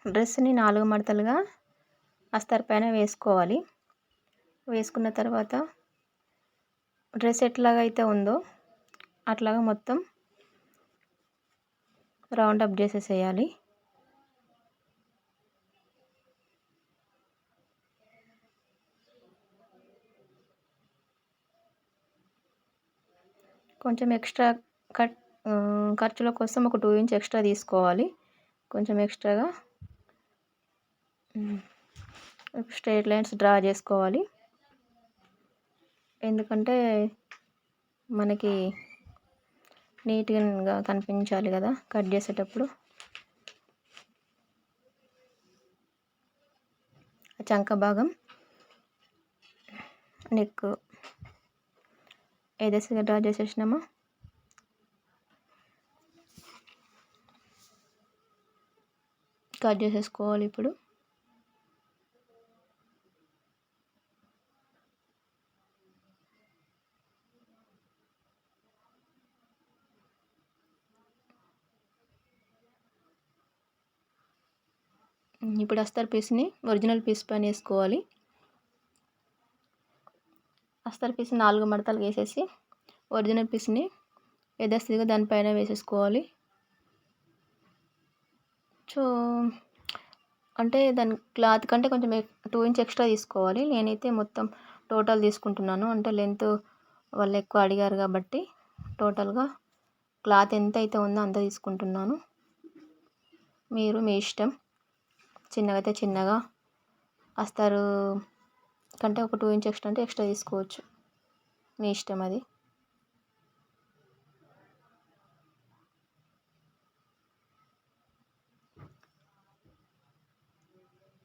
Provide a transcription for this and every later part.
డ్రెస్ని 4 మడతలుగా అస్తర్ పైన వేసుకోవాలి. వేసుకున్న తర్వాత డ్రెస్ ఎట్లాగైతే ఉందో అట్లాగా మొత్తం రౌండ్ అప్ చేసేసేయాలి. కొంచెం ఎక్స్ట్రా ఖర్చుల కోసం ఒక 2 ఇంచ్ ఎక్స్ట్రా తీసుకోవాలి. కొంచెం ఎక్స్ట్రాగా స్ట్రైట్ లైన్స్ డ్రా చేసుకోవాలి. ఎందుకంటే మనకి నీట్గా కనిపించాలి కదా కట్ చేసేటప్పుడు. చంక భాగం నెక్ ఏదైతే డ్రా చేసేసినామో కట్ చేసేసుకోవాలి. ఇప్పుడు అస్తర్ పీస్ని ఒరిజినల్ పీస్ పైన వేసుకోవాలి. అస్తర్ పీస్ 4 మడతలు వేసేసి ఒరిజినల్ పీస్ని యథాస్థితిగా దానిపైన వేసేసుకోవాలి. సో అంటే దాని క్లాత్ కంటే కొంచెం 2 ఇంచ్ ఎక్స్ట్రా తీసుకోవాలి. నేనైతే మొత్తం టోటల్ తీసుకుంటున్నాను. అంటే లెంత్ వాళ్ళు ఎక్కువ అడిగారు కాబట్టి టోటల్గా క్లాత్ ఎంత అయితే ఉందో అంత తీసుకుంటున్నాను. మీరు మీ ఇష్టం, చిన్నగా అయితే చిన్నగా, అస్తరు కంటే ఒక 2 ఇంచ్ ఎక్స్ట్రా అంటే ఎక్స్ట్రా తీసుకోవచ్చు, మీ ఇష్టం అది.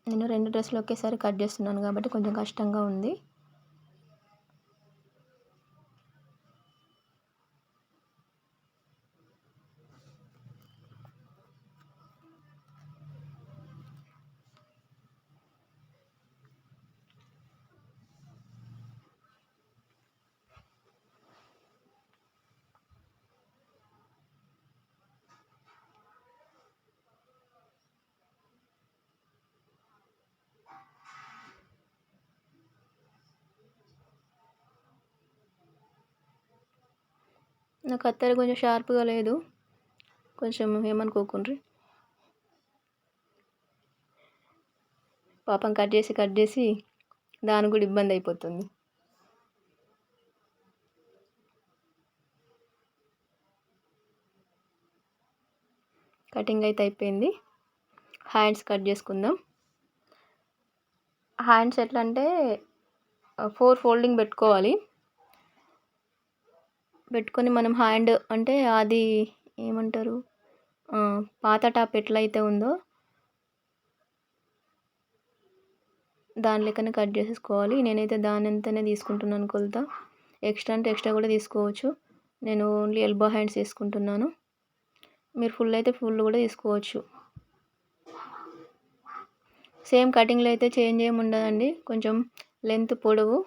నేను 2 డ్రెస్సులు ఒకేసారి కట్ చేస్తున్నాను కాబట్టి కొంచెం కష్టంగా ఉంది. నా కత్తెర కొంచెం షార్ప్గా లేదు, కొంచెం ఏమనుకోకుండ్రి. పాపం కట్ చేసి దానికి కూడా ఇబ్బంది అయిపోతుంది. కటింగ్ అయితే అయిపోయింది. హ్యాండ్స్ కట్ చేసుకుందాం. హ్యాండ్స్ ఎట్లా అంటే 4 ఫోల్డింగ్ పెట్టుకొని మనం హ్యాండ్ అంటే అది ఏమంటారు, పాత టాప్ ఎట్లయితే ఉందో దాని లెక్కనే కట్ చేసేసుకోవాలి. నేనైతే దాని అంతనే తీసుకుంటున్నాను కొలత. ఎక్స్ట్రా అంటే ఎక్స్ట్రా కూడా తీసుకోవచ్చు. నేను ఓన్లీ ఎల్బో హ్యాండ్స్ తీసుకుంటున్నాను. మీరు ఫుల్ అయితే ఫుల్ కూడా తీసుకోవచ్చు. సేమ్ కటింగ్లో అయితే చేంజ్ ఏమి ఉండదండి. కొంచెం లెంత్ పొడవు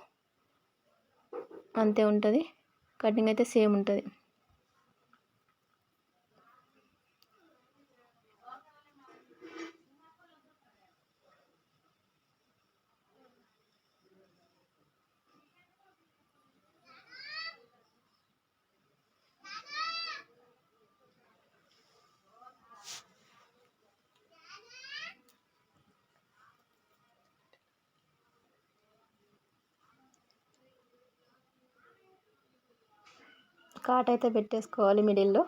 అంతే ఉంటుంది. కటింగ్ అయితే సేమ్ ఉంటుంది. కాట్ అయితే పెట్టేసుకోవాలి మిడిల్లో.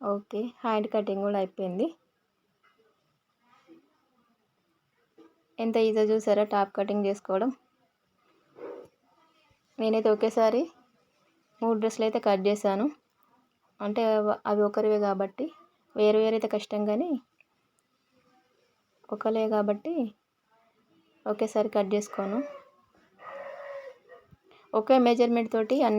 ఓకే, హ్యాండ్ కటింగ్ కూడా అయిపోయింది. ఎంత ఈజీగా చూసారా టాప్ కటింగ్ చేసుకోవడం. నేనైతే ఒకేసారి 3 డ్రెస్సులు అయితే కట్ చేశాను. అంటే అవి ఒకరివే కాబట్టి, వేరు అయితే కష్టం, కానీ ఒకలే కాబట్టి ఒకేసారి కట్ చేసుకోను. ఒకే మెజర్మెంట్ తోటి అన్ని